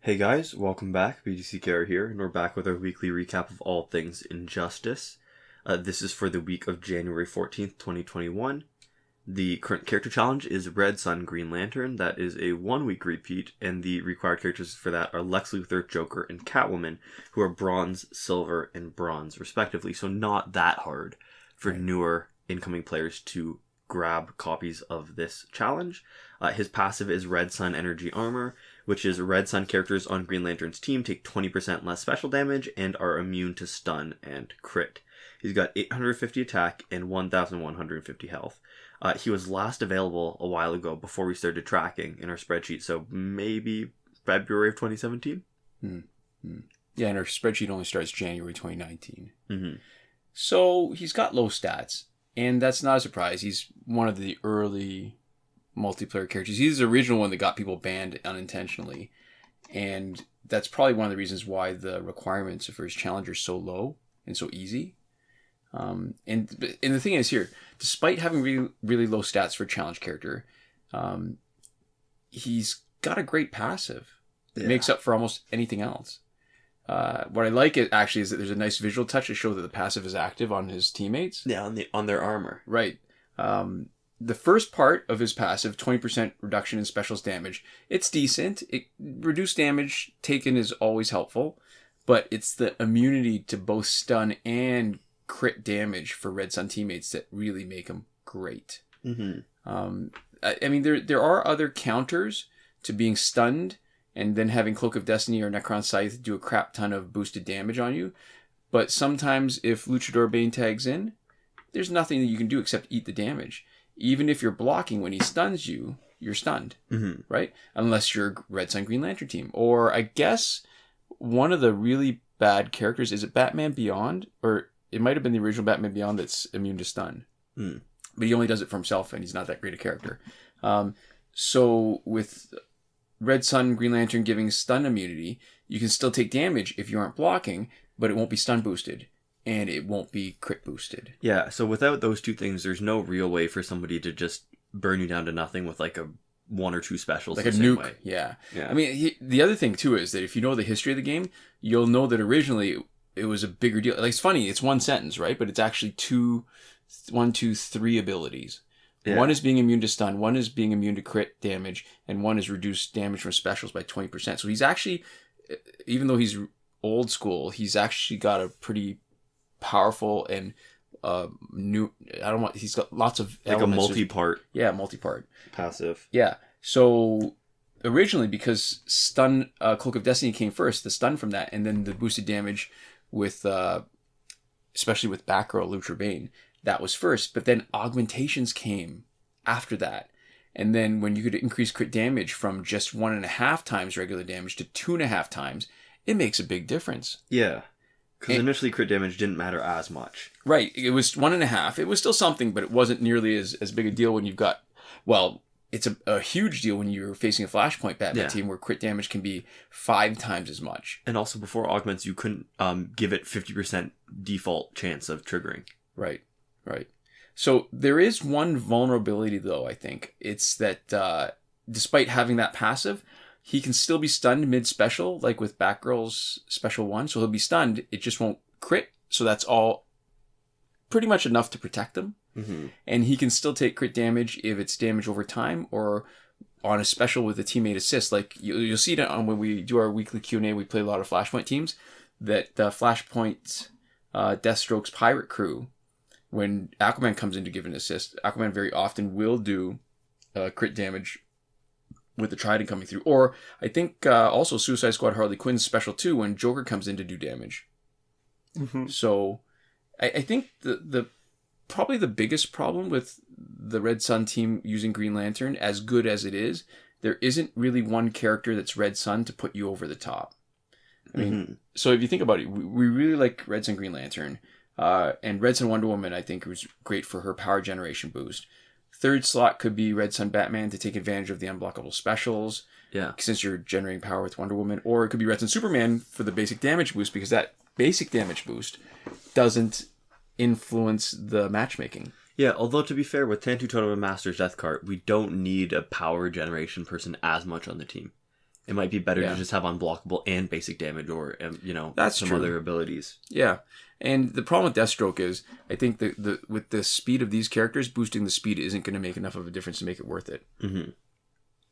Hey guys, welcome back. BGC Care here, and we're back with our weekly recap of all things Injustice. This is for the week of January 14th, 2021. The current character challenge is Red Sun Green Lantern. That is a 1-week repeat, and the required characters for that are Lex Luthor, Joker, and Catwoman, who are bronze, silver, and bronze, respectively. So not that hard for newer incoming players to grab copies of this challenge. His passive is Red Sun Energy Armor, which is Red Sun characters on Green Lantern's team take 20% less special damage and are immune to stun and crit. He's got 850 attack and 1,150 health. He was last available a while ago before we started tracking in our spreadsheet, so maybe February of 2017? Yeah, and our spreadsheet only starts January 2019. Mm-hmm. So he's got low stats, and that's not a surprise. He's one of the early multiplayer characters. He's the original one that got people banned unintentionally, and that's probably one of the reasons why the requirements for his challenge are so low and so easy. And the thing is here, despite having really low stats for a challenge character, he's got a great passive that makes up for almost anything else. What I like is that there's a nice visual touch to show that the passive is active on his teammates. Yeah, on their armor. Right. The first part of his passive, 20% reduction in specials damage, it's decent. Reduced damage taken is always helpful, but it's the immunity to both stun and crit damage for Red Sun teammates that really make him great. Mm-hmm. I mean, there are other counters to being stunned and then having Cloak of Destiny or Necron Scythe do a crap ton of boosted damage on you, but sometimes if Luchador Bane tags in, there's nothing that you can do except eat the damage. Even if you're blocking when he stuns you, you're stunned, right? Unless you're Red Sun Green Lantern team. Or I guess one of the really bad characters, is it Batman Beyond? Or it might have been the original Batman Beyond that's immune to stun. But he only does it for himself, and he's not that great a character. So with Red Sun Green Lantern giving stun immunity, you can still take damage if you aren't blocking, but it won't be stun boosted. And it won't be crit boosted. Yeah, so without those two things, there's no real way for somebody to just burn you down to nothing with like a 1 or 2 specials. Like a nuke, way. Yeah. I mean, the other thing too is that if you know the history of the game, you'll know that originally it was a bigger deal. Like, it's funny, it's one sentence, right? But it's actually 3 abilities. Yeah. One is being immune to stun, one is being immune to crit damage, and one is reduced damage from specials by 20%. So he's actually, even though he's old school, he's actually got a pretty powerful and he's got lots of like a multi-part passive. Yeah, so originally, because stun Cloak of Destiny came first, the stun from that, and then the boosted damage with especially with Batgirl, Luchador Bane, that was first, but then augmentations came after that. And then when you could increase crit damage from just 1.5 times regular damage to 2.5 times, it makes a big difference. Yeah. Because initially crit damage didn't matter as much. Right. It was 1.5. It was still something, but it wasn't nearly as big a deal when you've got... Well, it's a huge deal when you're facing a Flashpoint Batman team where crit damage can be 5 times as much. And also before augments, you couldn't give it 50% default chance of triggering. Right. So there is one vulnerability, though, I think. It's that despite having that passive, he can still be stunned mid-special, like with Batgirl's Special 1. So he'll be stunned. It just won't crit. So that's all pretty much enough to protect him. Mm-hmm. And he can still take crit damage if it's damage over time or on a special with a teammate assist. Like you'll see that when we do our weekly Q&A, we play a lot of Flashpoint teams, that Flashpoint Deathstroke's Pirate Crew, when Aquaman comes in to give an assist, Aquaman very often will do crit damage with the Trident coming through. Or I think also Suicide Squad Harley Quinn's Special 2 when Joker comes in to do damage. Mm-hmm. So I think the probably the biggest problem with the Red Sun team using Green Lantern, as good as it is, there isn't really one character that's Red Sun to put you over the top. I mean, so if you think about it, we really like Red Sun Green Lantern. And Red Sun Wonder Woman, I think, was great for her power generation boost. Third slot could be Red Sun Batman to take advantage of the unblockable specials. Yeah. Since you're generating power with Wonder Woman. Or it could be Red Sun Superman for the basic damage boost, because that basic damage boost doesn't influence the matchmaking. Yeah, although to be fair, with Tantu Totem and Master's Death Cart, we don't need a power generation person as much on the team. It might be better Yeah. to just have unblockable and basic damage, or That's some true. other abilities. Yeah. And the problem with Deathstroke is, I think with the speed of these characters, boosting the speed isn't going to make enough of a difference to make it worth it. Mm-hmm.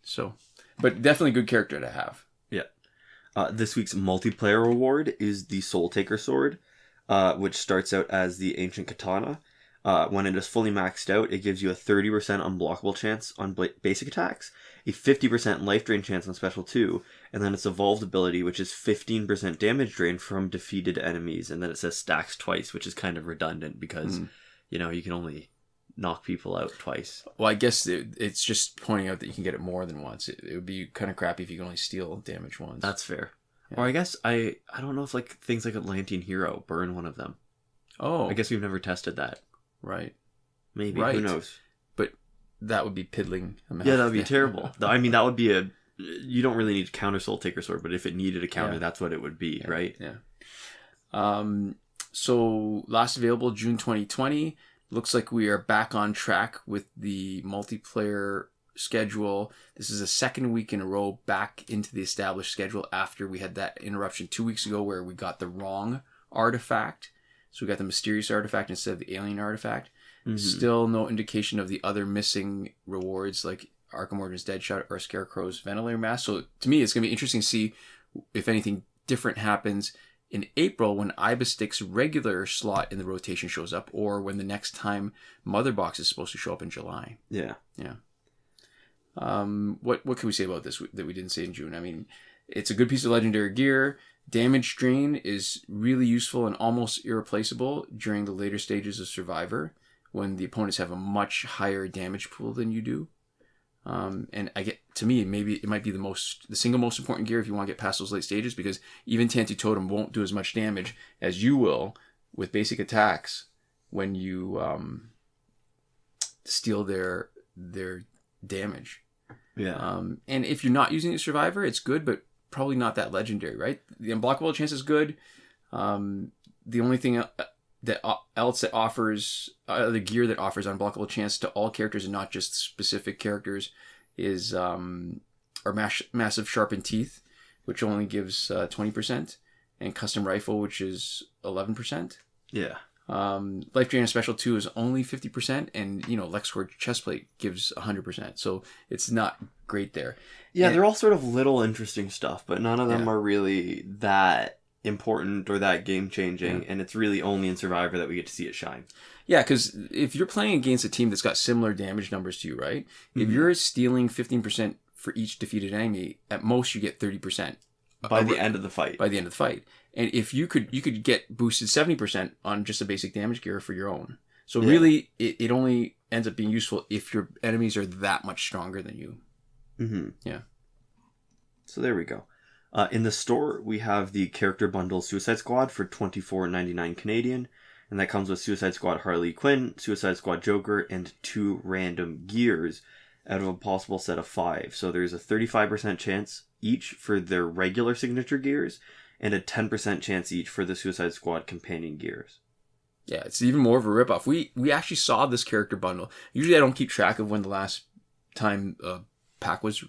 So, but definitely a good character to have. Yeah. This week's multiplayer reward is the Soultaker sword, which starts out as the ancient katana. When it is fully maxed out, it gives you a 30% unblockable chance on basic attacks, a 50% life drain chance on special 2, and then its evolved ability, which is 15% damage drain from defeated enemies, and then it says stacks twice, which is kind of redundant because, you can only knock people out twice. Well, I guess it's just pointing out that you can get it more than once. It would be kind of crappy if you can only steal damage once. That's fair. Yeah. Or I guess, I don't know if things like Atlantean Hero burn one of them. Oh. I guess we've never tested that. Right. Maybe. Right. Who knows? But that would be piddling. Yeah, that would be terrible. I mean, that would be you don't really need to counter Soultaker sword, but if it needed a counter, that's what it would be, right? Yeah. So last available June 2020. Looks like we are back on track with the multiplayer schedule. This is the second week in a row back into the established schedule after we had that interruption 2 weeks ago where we got the wrong artifact. So we got the mysterious artifact instead of the alien artifact. Mm-hmm. Still no indication of the other missing rewards like Arkham Origins Deadshot or Scarecrow's Ventilator Mask. So to me, it's going to be interesting to see if anything different happens in April when Ibistic's regular slot in the rotation shows up, or when the next time Mother Box is supposed to show up in July. Yeah. Yeah. What can we say about this that we didn't say in June? I mean, it's a good piece of legendary gear. Damage drain is really useful and almost irreplaceable during the later stages of Survivor when the opponents have a much higher damage pool than you do. And to me, maybe it might be the single most important gear if you want to get past those late stages, because even Tantu Totem won't do as much damage as you will with basic attacks when you steal their damage. Yeah. And if you're not using a Survivor, it's good, but probably not that legendary, right? The unblockable chance is good. The only thing else that offers the gear that offers unblockable chance to all characters and not just specific characters is our massive sharpened teeth, which only gives 20%, and custom rifle, which is 11%. Yeah. Life drain on special 2 is only 50%, and LexCorp chestplate gives 100%. So it's not great there. Yeah, they're all sort of little interesting stuff, but none of them are really that important or that game changing, and it's really only in Survivor that we get to see it shine. Yeah, because if you're playing against a team that's got similar damage numbers to you, right? Mm-hmm. If you're stealing 15% for each defeated enemy, at most you get 30% by the end of the fight. And if you could get boosted 70% on just a basic damage gear for your own. So really, it only ends up being useful if your enemies are that much stronger than you. Mm-hmm. Yeah. So there we go. In the store, we have the character bundle Suicide Squad for $24.99 Canadian, and that comes with Suicide Squad Harley Quinn, Suicide Squad Joker, and 2 random gears out of a possible set of 5. So there's a 35% chance each for their regular signature gears, and a 10% chance each for the Suicide Squad companion gears. Yeah, it's even more of a ripoff. We actually saw this character bundle. Usually I don't keep track of when the last time pack was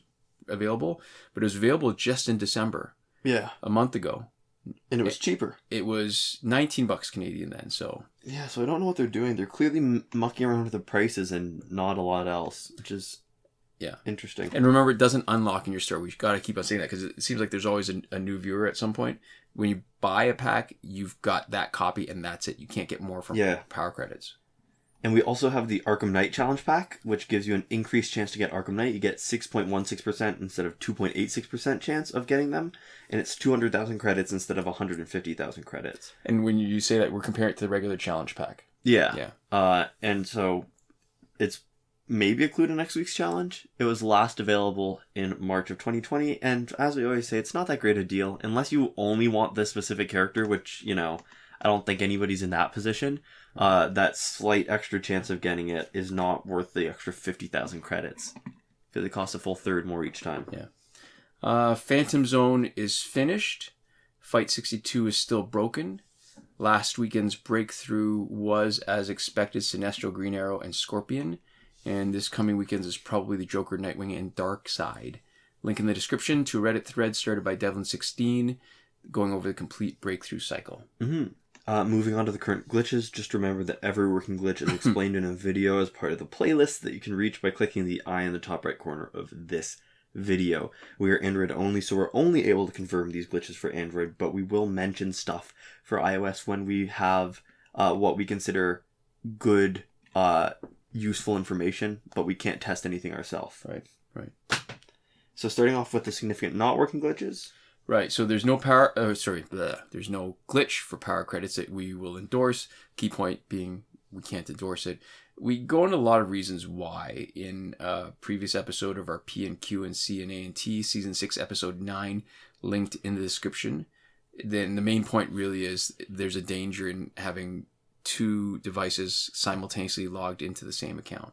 available, but it was available just in December. Yeah. A month ago. And it was cheaper. It was $19 Canadian then, so. Yeah, so I don't know what they're doing. They're clearly mucking around with the prices and not a lot else, which is interesting. And remember, it doesn't unlock in your store. We've got to keep on saying that because it seems like there's always a new viewer at some point. When you buy a pack, you've got that copy and that's it. You can't get more from power credits. And we also have the Arkham Knight Challenge Pack, which gives you an increased chance to get Arkham Knight. You get 6.16% instead of 2.86% chance of getting them. And it's 200,000 credits instead of 150,000 credits. And when you say that, we're comparing it to the regular Challenge Pack. Yeah. And so it's maybe included next week's challenge. It was last available in March of 2020. And as we always say, it's not that great a deal. Unless you only want this specific character, which, I don't think anybody's in that position. That slight extra chance of getting it is not worth the extra 50,000 credits because it costs a full third more each time. Yeah. Phantom Zone is finished. Fight 62 is still broken. Last weekend's breakthrough was, as expected, Sinestro, Green Arrow, and Scorpion. And this coming weekend is probably the Joker, Nightwing, and Darkseid, Link in the description to a Reddit thread started by Devlin16, going over the complete breakthrough cycle. Moving on to the current glitches, just remember that every working glitch is explained in a video as part of the playlist that you can reach by clicking the eye in the top right corner of this video. We are Android only, so we're only able to confirm these glitches for Android, but we will mention stuff for iOS when we have what we consider good, useful information, but we can't test anything ourselves. Right. So starting off with the significant not working glitches. Right, so there's no there's no glitch for power credits that we will endorse. Key point being we can't endorse it. We go into a lot of reasons why in a previous episode of our P and Q and C and A and T, Season 6, Episode 9, linked in the description. Then the main point really is there's a danger in having two devices simultaneously logged into the same account.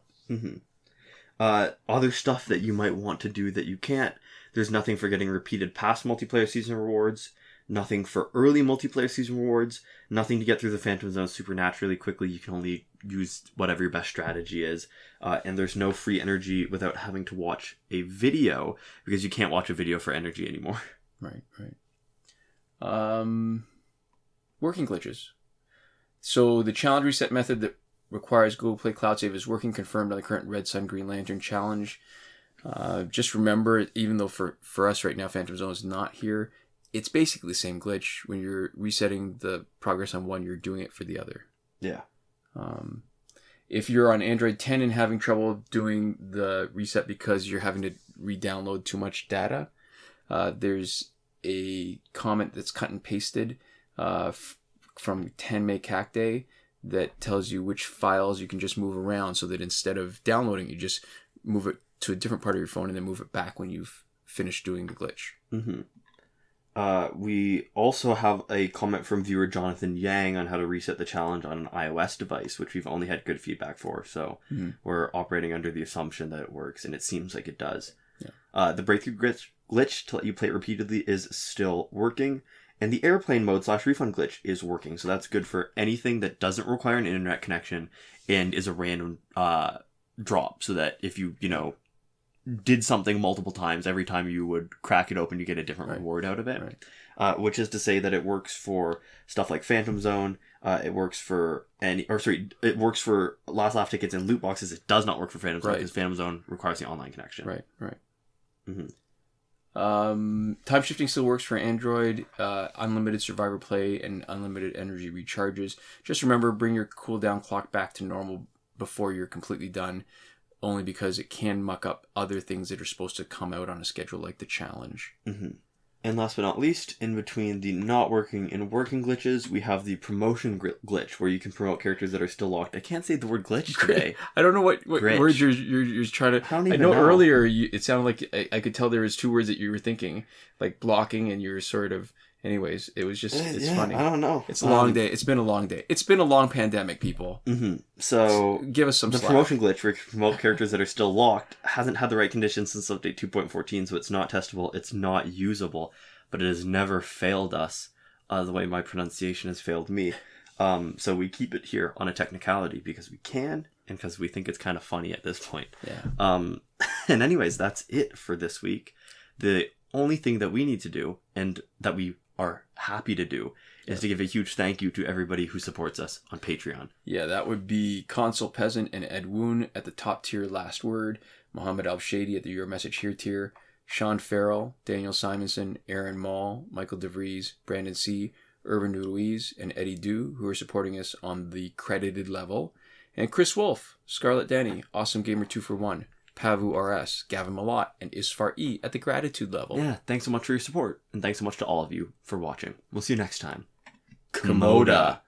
Other stuff that you might want to do that you can't. There's nothing for getting repeated past multiplayer season rewards, nothing for early multiplayer season rewards, nothing to get through the Phantom Zone supernaturally quickly. You can only use whatever your best strategy is. And there's no free energy without having to watch a video, because you can't watch a video for energy anymore. Right. Working glitches. So the challenge reset method that requires Google Play Cloud Save is working, confirmed on the current Red Sun Green Lantern challenge. Just remember, even though for us right now Phantom Zone is not here, it's basically the same glitch. When you're resetting the progress on one, you're doing it for the other. Yeah. If you're on Android 10 and having trouble doing the reset because you're having to re-download too much data, there's a comment that's cut and pasted from 10 Kakde that tells you which files you can just move around, so that instead of downloading, you just move it to a different part of your phone and then move it back when you've finished doing the glitch. We also have a comment from viewer Jonathan Yang on how to reset the challenge on an iOS device, which we've only had good feedback for. So we're operating under the assumption that it works, and it seems like it does. Yeah. The breakthrough glitch to let you play it repeatedly is still working. And the airplane mode / refund glitch is working. So that's good for anything that doesn't require an internet connection and is a random drop. So that if you did something multiple times, every time you would crack it open, you get a different reward out of it. Which is to say that it works for stuff like Phantom Zone. It works for it works for Last Laugh tickets and loot boxes. It does not work for Phantom Zone because Phantom Zone requires the online connection. Right. Time shifting still works for Android. Unlimited survivor play and unlimited energy recharges. Just remember, bring your cooldown clock back to normal before you're completely done, only because it can muck up other things that are supposed to come out on a schedule, like the challenge. And last but not least, in between the not working and working glitches, we have the promotion glitch, where you can promote characters that are still locked. I can't say the word glitch today. I don't know what words you're trying to... I know earlier it sounded like I could tell there was two words that you were thinking, like blocking, and you were sort of... Anyways, it was just... It's funny. I don't know. It's a long day. It's been a long day. It's been a long pandemic, people. So give us some slack. The promotion glitch, where you can promote characters that are still locked, hasn't had the right conditions since update 2.14, so it's not testable, it's not usable, but it has never failed us the way my pronunciation has failed me. So we keep it here on a technicality because we can, and because we think it's kind of funny at this point. And anyways, that's it for this week. The only thing that we need to do, and that we are happy to do, is to give a huge thank you to everybody who supports us on Patreon. Yeah, that would be Console Peasant and Edwoon at the top tier last word, Mohammed Albshaiti at the Your Message Here tier, Shawn Farrell, Daniel Simonson, Aaron Maule, Michael DeVries, Brandon C., Irvin Ruiz, and Eddydoo, who are supporting us on the credited level, and Chris Wolf, Scarlet Danny, Awesome Gamer 2for1, Pavu RS, Gavin Malott, and Isfar E at the gratitude level. Yeah, thanks so much for your support, and thanks so much to all of you for watching. We'll see you next time. Komoda.